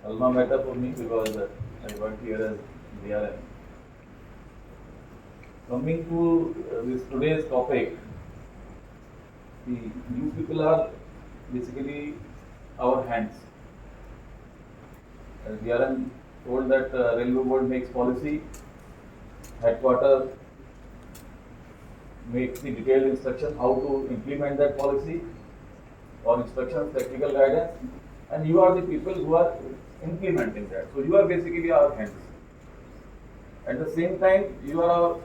alma mater for me because I work here as DRM. Coming to this today's topic, you people are basically our hands. As DRM told that Railway Board makes policy, headquarter makes the detailed instruction how to implement that policy or instructions, technical guidance, and you are the people who are implementing that. So you are basically our hands. At the same time, you are our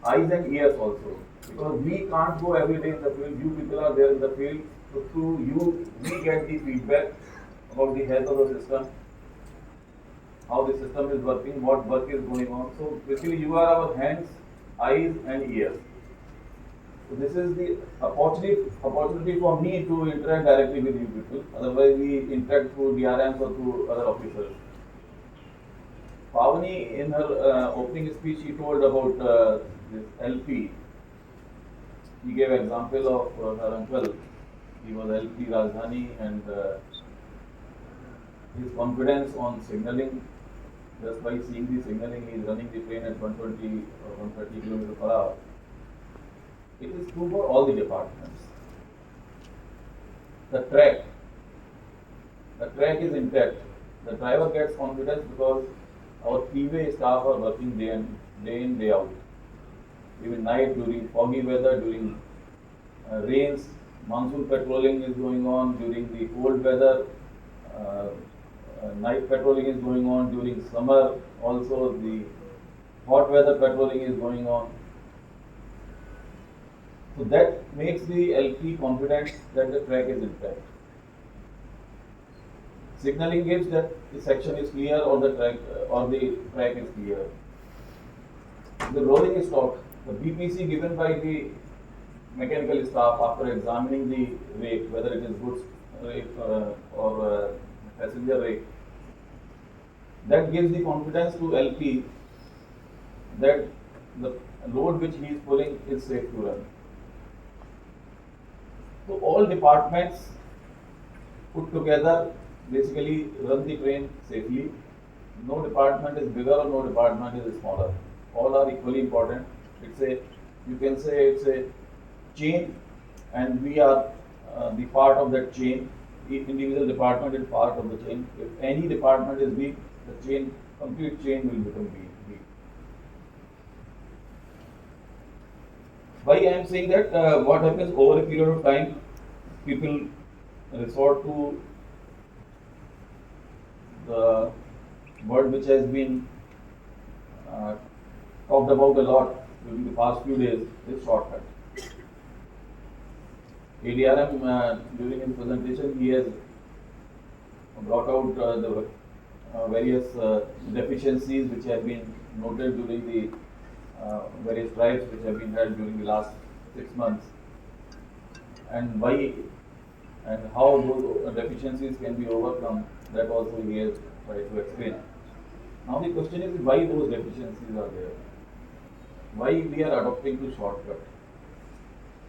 eyes and ears also, because we can't go every day in the field. You people are there in the field, so through you we get the feedback about the health of the system, how the system is working, what work is going on. So basically, you are our hands, eyes, and ears. So this is the opportunity for me to interact directly with you people. Otherwise, we interact through DRMs or through other officers. Pavani, in her opening speech, she told about this LP. She gave example of her uncle. He was LP Rajdhani, and his confidence on signaling, just by seeing the signaling, he is running the train at 120 or 130 km per hour. It is true for all the departments. The track is intact. The driver gets confidence because our freeway staff are working day in, day out. Even night, during foggy weather, during rains, monsoon patrolling is going on. During the cold weather, night patrolling is going on. During summer, also the hot weather patrolling is going on. So that makes the LP confident that the track is intact. Signaling gives that the section is clear or the track is clear. The rolling stock, the BPC given by the mechanical staff after examining the rake, whether it is goods rake or passenger rake, that gives the confidence to LP that the load which he is pulling is safe to run. So all departments put together basically run the train safely. No department is bigger or no department is smaller. All are equally important. You can say it's a chain, and we are the part of that chain. Each individual department is part of the chain. If any department is weak, the complete chain will become weak. Why I am saying that? What happens over a period of time? People resort to the word which has been talked about a lot during the past few days, is shortcut. ADRM during his presentation, he has brought out the various deficiencies which have been noted during the various drives which have been held during the last 6 months, and why and how those deficiencies can be overcome. That also he has tried to explain. Now the question is why those deficiencies are there. Why we are adopting to shortcut.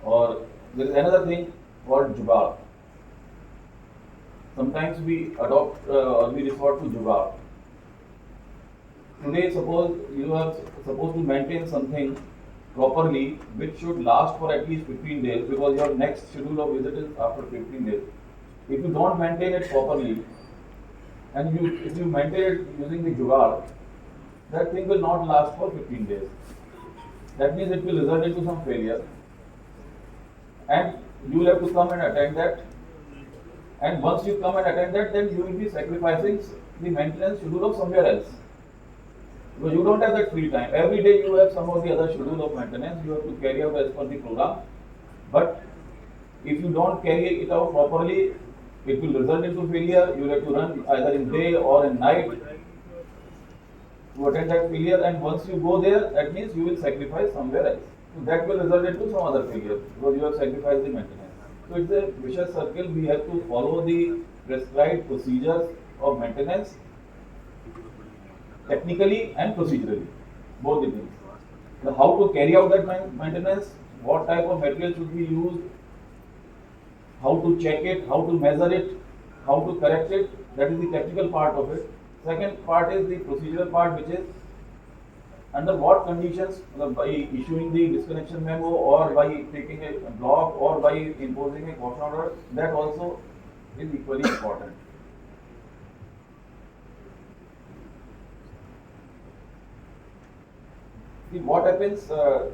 Or there is another thing called jugaad. Sometimes we adopt or we resort to jugaad. Today, suppose you are supposed to maintain something properly, which should last for at least 15 days, because your next schedule of visit is after 15 days. If you don't maintain it properly, and if you maintain it using the jugaad, that thing will not last for 15 days. That means it will result into some failure, and you will have to come and attend that. And once you come and attend that, then you will be sacrificing the maintenance schedule of somewhere else. Because you don't have that free time. Every day you have some of the other schedule of maintenance you have to carry out as per the program. But if you don't carry it out properly, it will result into failure. You will have to run either in day or in night to attend that failure. And once you go there, that means you will sacrifice somewhere else. So that will result into some other failure because you have sacrificed the maintenance. So it's a vicious circle. We have to follow the prescribed procedures of maintenance, technically and procedurally, both the things. Now, how to carry out that maintenance, what type of material should be used, how to check it, how to measure it, how to correct it, that is the technical part of it. Second part is the procedural part, which is under what conditions, by issuing the disconnection memo or by taking a block or by imposing a caution order, that also is equally important. See, what happens, uh,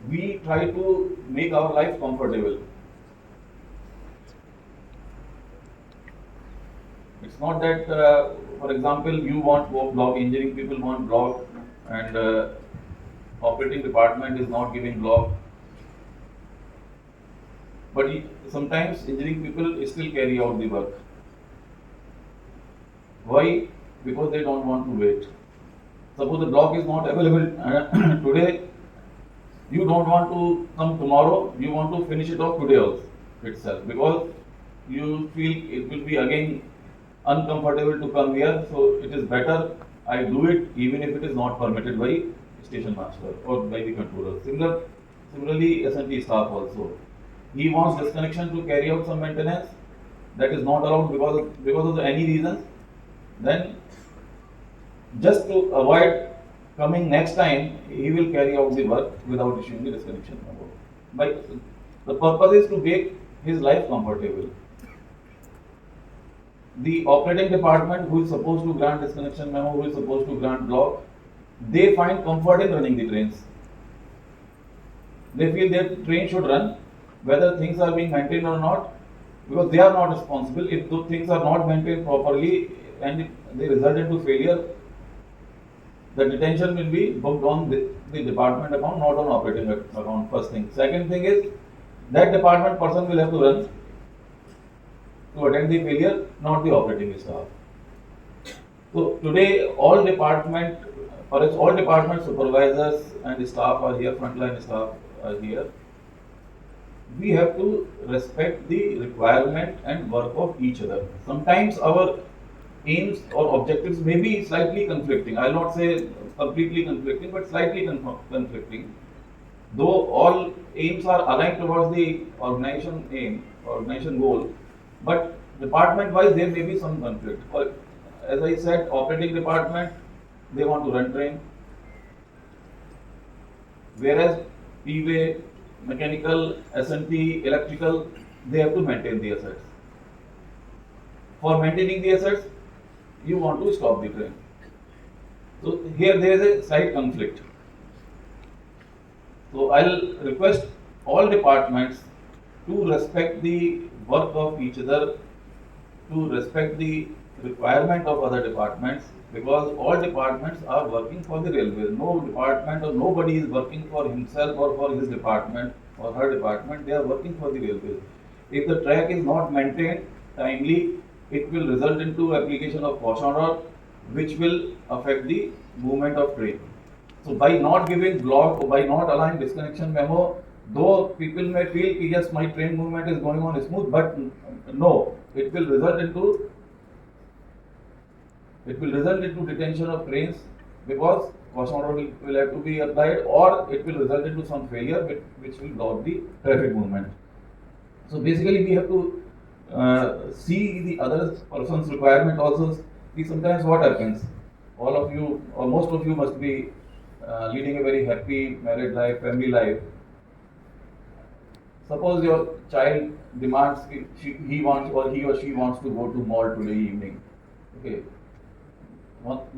we try to make our life comfortable. It's not that, for example, you want block, engineering people want block, and operating department is not giving block. But sometimes engineering people still carry out the work. Why? Because they don't want to wait. Suppose the block is not available today, you don't want to come tomorrow, you want to finish it off today also itself, because you feel it will be again uncomfortable to come here, so it is better I do it even if it is not permitted by station master or by the controller. Similarly, S&T staff also. He wants disconnection to carry out some maintenance that is not allowed because of any reasons. Then, just to avoid coming next time, he will carry out the work without issuing the disconnection memo. But the purpose is to make his life comfortable. The operating department, who is supposed to grant disconnection memo, who is supposed to grant block, they find comfort in running the trains. They feel that train should run, whether things are being maintained or not, because they are not responsible. If those things are not maintained properly and they result into failure, the detention will be booked on the department account, not on operating account, first thing. Second thing is, that department person will have to run to attend the failure, not the operating staff. So today, all department supervisors and staff are here, frontline staff are here. We have to respect the requirement and work of each other. Sometimes our aims or objectives may be slightly conflicting. I will not say completely conflicting, but slightly conflicting. Though all aims are aligned towards the organization goal, but department-wise there may be some conflict. Or, as I said, operating department, they want to run train, whereas PWay, mechanical, S&T, electrical, they have to maintain the assets. For maintaining the assets, you want to stop the train. So here there is a slight conflict. So I'll request all departments to respect the work of each other, to respect the requirement of other departments, because all departments are working for the railways. No department or nobody is working for himself or for his department or her department. They are working for the railways. If the track is not maintained timely, it will result into application of caution order, which will affect the movement of train. So by not giving block or by not allowing disconnection memo, though people may feel yes, my train movement is going on smooth, but no, it will result into detention of trains, because caution order will have to be applied, or it will result into some failure which will block the traffic movement. So basically we have to see the other person's requirement also. See, sometimes what happens, all of you or most of you must be leading a very happy married life, family life. Suppose your child demands, he or she wants to go to mall today evening. Okay.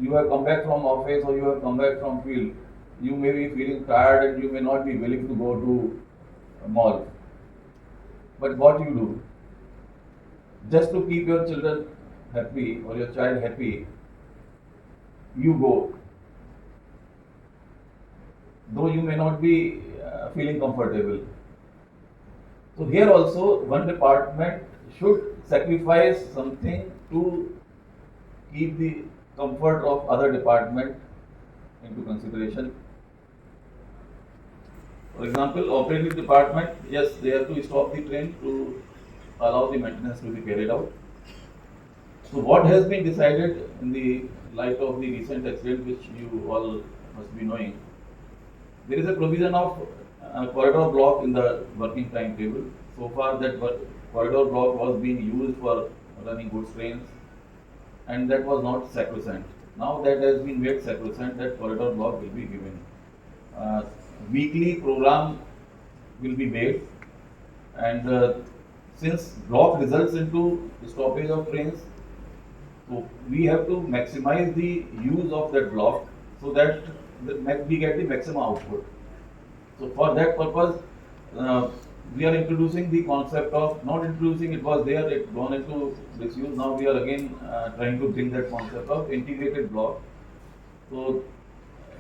You have come back from office or you have come back from field. You may be feeling tired and you may not be willing to go to a mall. But what you do? Just to keep your children happy or your child happy, you go. Though you may not be feeling comfortable. So here also one department should sacrifice something to keep the comfort of other department into consideration. For example, operating department, yes, they have to stop the train to allow the maintenance to be carried out. So what has been decided in the light of the recent accident which you all must be knowing, there is a provision of corridor block in the working timetable. So far, that corridor block was being used for running goods trains, and that was not sacrosanct. Now that has been made sacrosanct, that corridor block will be given. Uh, Weekly program will be made, and since block results into stoppage of trains, so we have to maximize the use of that block so that we get the maximum output. So for that purpose, uh, we are introducing the concept of, not introducing, it was there, it gone into disuse. Now we are again trying to bring that concept of integrated block. So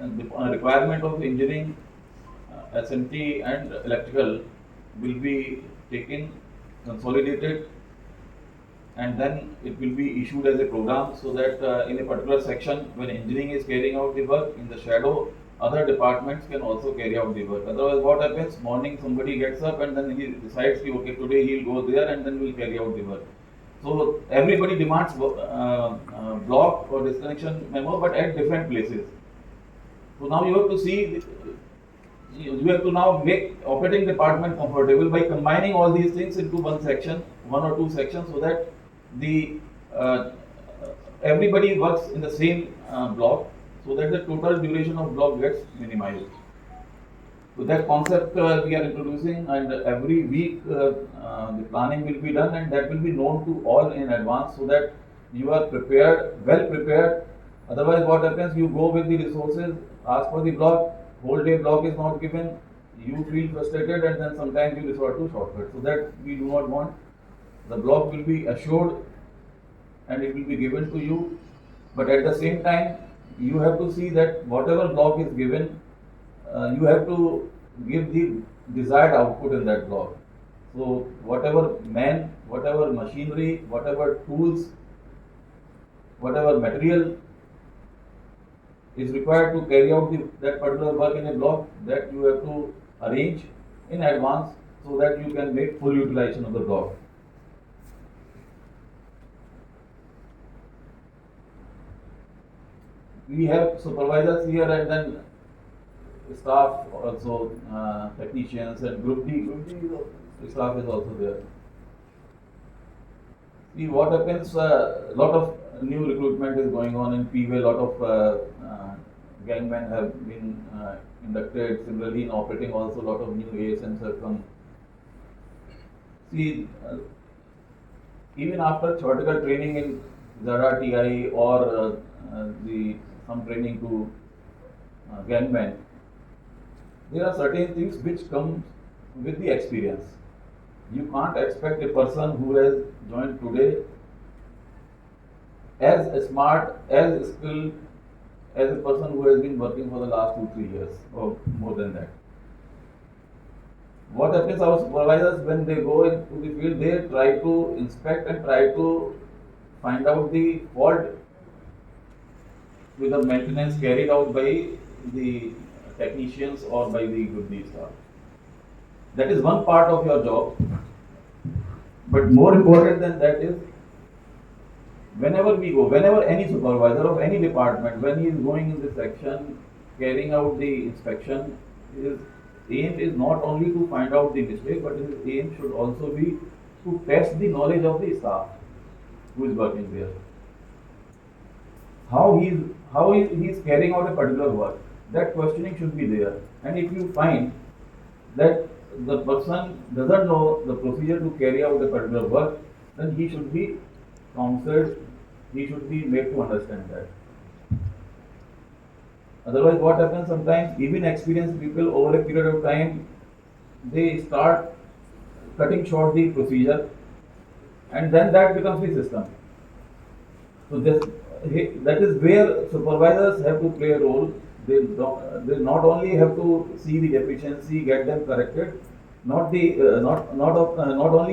the requirement of engineering, SMT and electrical will be taken, consolidated, and then it will be issued as a program, so that in a particular section, when engineering is carrying out the work, in the shadow other departments can also carry out the work. Otherwise what happens, morning somebody gets up and then he decides, okay, today he'll go there and then we'll carry out the work. So everybody demands block or disconnection memo, but at different places. So now you have to see, you have to now make operating department comfortable by combining all these things into one section, one or two sections, so that the everybody works in the same block, so that the total duration of block gets minimized. So that concept we are introducing, and every week the planning will be done, and that will be known to all in advance, so that you are prepared, well prepared. Otherwise what happens, you go with the resources, ask for the block, whole day block is not given, you feel frustrated, and then sometimes you resort to shortcut. So that we do not want. The block will be assured and it will be given to you, but at the same time you have to see that whatever block is given, you have to give the desired output in that block. So whatever man, whatever machinery, whatever tools, whatever material is required to carry out that particular work in a block, that you have to arrange in advance, so that you can make full utilization of the block. We have supervisors here, and then staff also, technicians, and group D staff is also there. See what happens, lot of new recruitment is going on in PV, lot of gangmen have been inducted. Similarly in operating also, lot of new ASMs have come. See, even after theoretical training in Zara TI or some training to gangmen, there are certain things which come with the experience. You can't expect a person who has joined today as smart, as skilled as a person who has been working for the last 2-3 years or more than that. What happens, our supervisors, when they go into the field, they try to inspect and try to find out the fault with the maintenance carried out by the technicians or by the good staff. That is one part of your job. But more important than that is, whenever we go, whenever any supervisor of any department, when he is going in this section, carrying out the inspection, his aim is not only to find out the mistake, but his aim should also be to test the knowledge of the staff who is working there. How he is carrying out a particular work, that questioning should be there. And if you find that the person doesn't know the procedure to carry out a particular work, then he should be counseled, he should be made to understand that. Otherwise what happens, sometimes even experienced people over a period of time, they start cutting short the procedure, and then that becomes the system. So that is where supervisors have to play a role. They not only have to see the deficiency, get them corrected, not only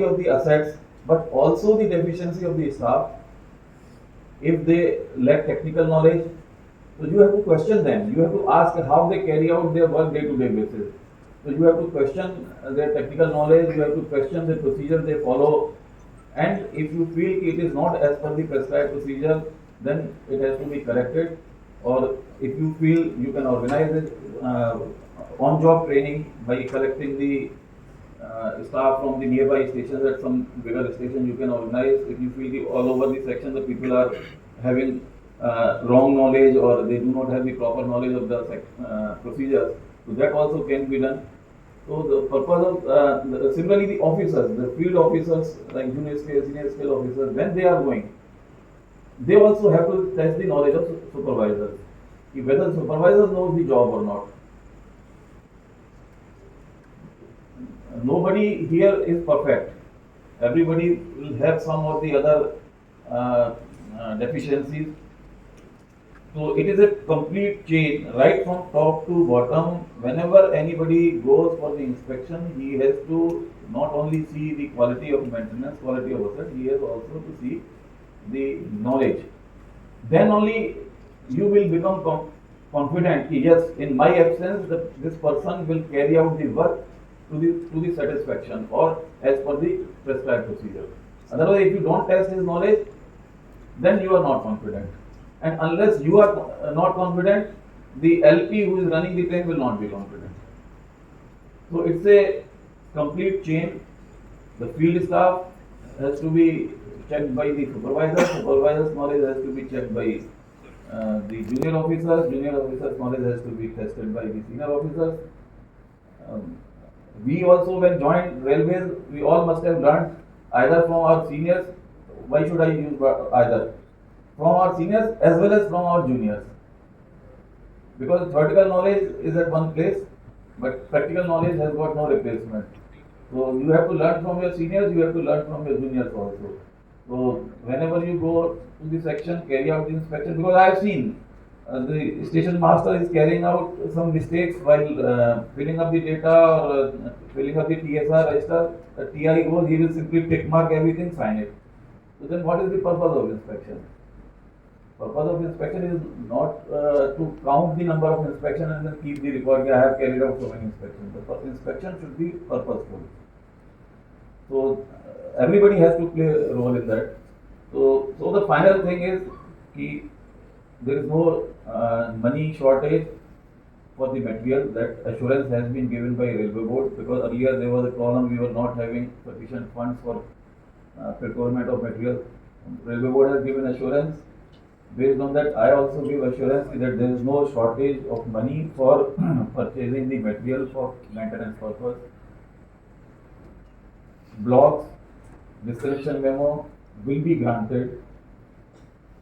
of the assets, but also the deficiency of the staff. If they lack technical knowledge, so you have to question them. You have to ask how they carry out their work day-to-day basis. So you have to question their technical knowledge. You have to question the procedure they follow. And if you feel it is not as per the prescribed procedure, then it has to be corrected. Or if you feel you can organize it on-job training by collecting the staff from the nearby stations. At some bigger station you can organize. If you feel all over the section the people are having wrong knowledge or they do not have the proper knowledge of the procedures, so that also can be done. So the purpose of similarly the officers, the field officers like junior scale, senior scale officers, when they are going, they also have to test the knowledge of supervisors, whether supervisors knows the job or not. Nobody here is perfect. Everybody will have some or the other deficiencies. So it is a complete chain, right from top to bottom. Whenever anybody goes for the inspection, he has to not only see the quality of maintenance, quality of asset, he has also to see the knowledge. Then only you will become confident. Yes, in my absence, this person will carry out the work to the satisfaction or as per the prescribed procedure. Otherwise, if you don't test his knowledge, then you are not confident. And unless you are not confident, the LP who is running the train will not be confident. So it's a complete chain. The field staff has to be checked by the supervisor. Supervisor's knowledge has to be checked by the junior officers. Junior officers' knowledge has to be tested by the senior officers. We also, when joined railways, we all must have learned either from our seniors. Why should I use either? From our seniors as well as from our juniors. Because theoretical knowledge is at one place, but practical knowledge has got no replacement. So you have to learn from your seniors, you have to learn from your juniors also. So whenever you go to the section, carry out the inspection, because I have seen the station master is carrying out some mistakes while filling up the data or filling up the TSR register. The TI goes, he will simply tick mark everything, sign it. So then what is the purpose of inspection? Purpose of inspection is not to count the number of inspection and then keep the record. I have carried out so many inspections. The inspection should be purposeful. So everybody has to play a role in that. So the final thing is that there is no money shortage for the material. That assurance has been given by Railway Board, because earlier there was a problem, we were not having sufficient funds for procurement of material. Railway Board has given assurance. Based on that, I also give assurance that there is no shortage of money for purchasing the material for maintenance purpose. Blocks, description memo will be granted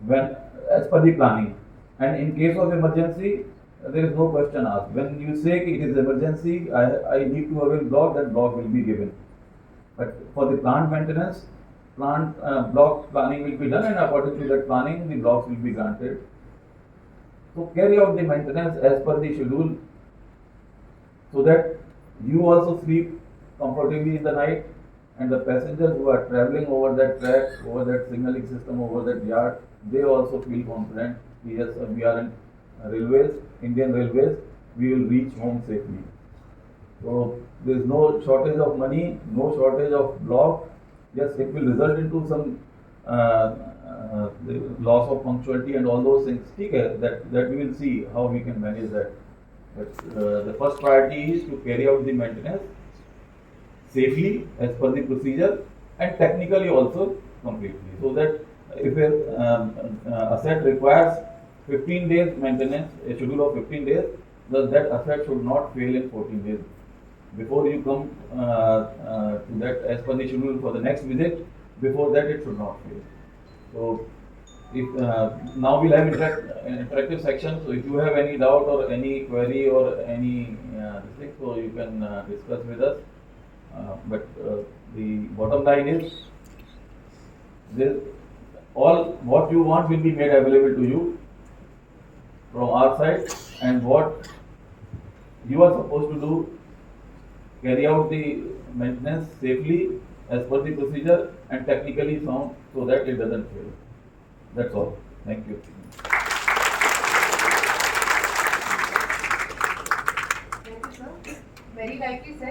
when as per the planning, and in case of emergency, there is no question asked. When you say it is emergency, I need to avail block, that block will be given. But for the plant maintenance, block planning will be done, and according to that planning, the blocks will be granted. So carry out the maintenance as per the schedule, so that you also sleep comfortably in the night, and the passengers who are traveling over that track, over that signaling system, over that yard, they also feel confident. Yes, we are in railways, Indian Railways, we will reach home safely. So there is no shortage of money, no shortage of block. Yes, it will result into some the loss of punctuality and all those things. That we will see how we can manage that. But the first priority is to carry out the maintenance safely as per the procedure, and technically also completely. So that if a asset requires 15 days maintenance, a schedule of 15 days, that asset should not fail in 14 days. Before you come to that as per the schedule for the next visit, before that it should not fail. So if now we'll have interactive section. So if you have any doubt or any query or any thing, so you can discuss with us. But the bottom line is this: all what you want will be made available to you from our side, and what you are supposed to do, carry out the maintenance safely as per the procedure and technically sound, so that it doesn't fail. That's all. Thank you. Thank you, sir. Very likely said.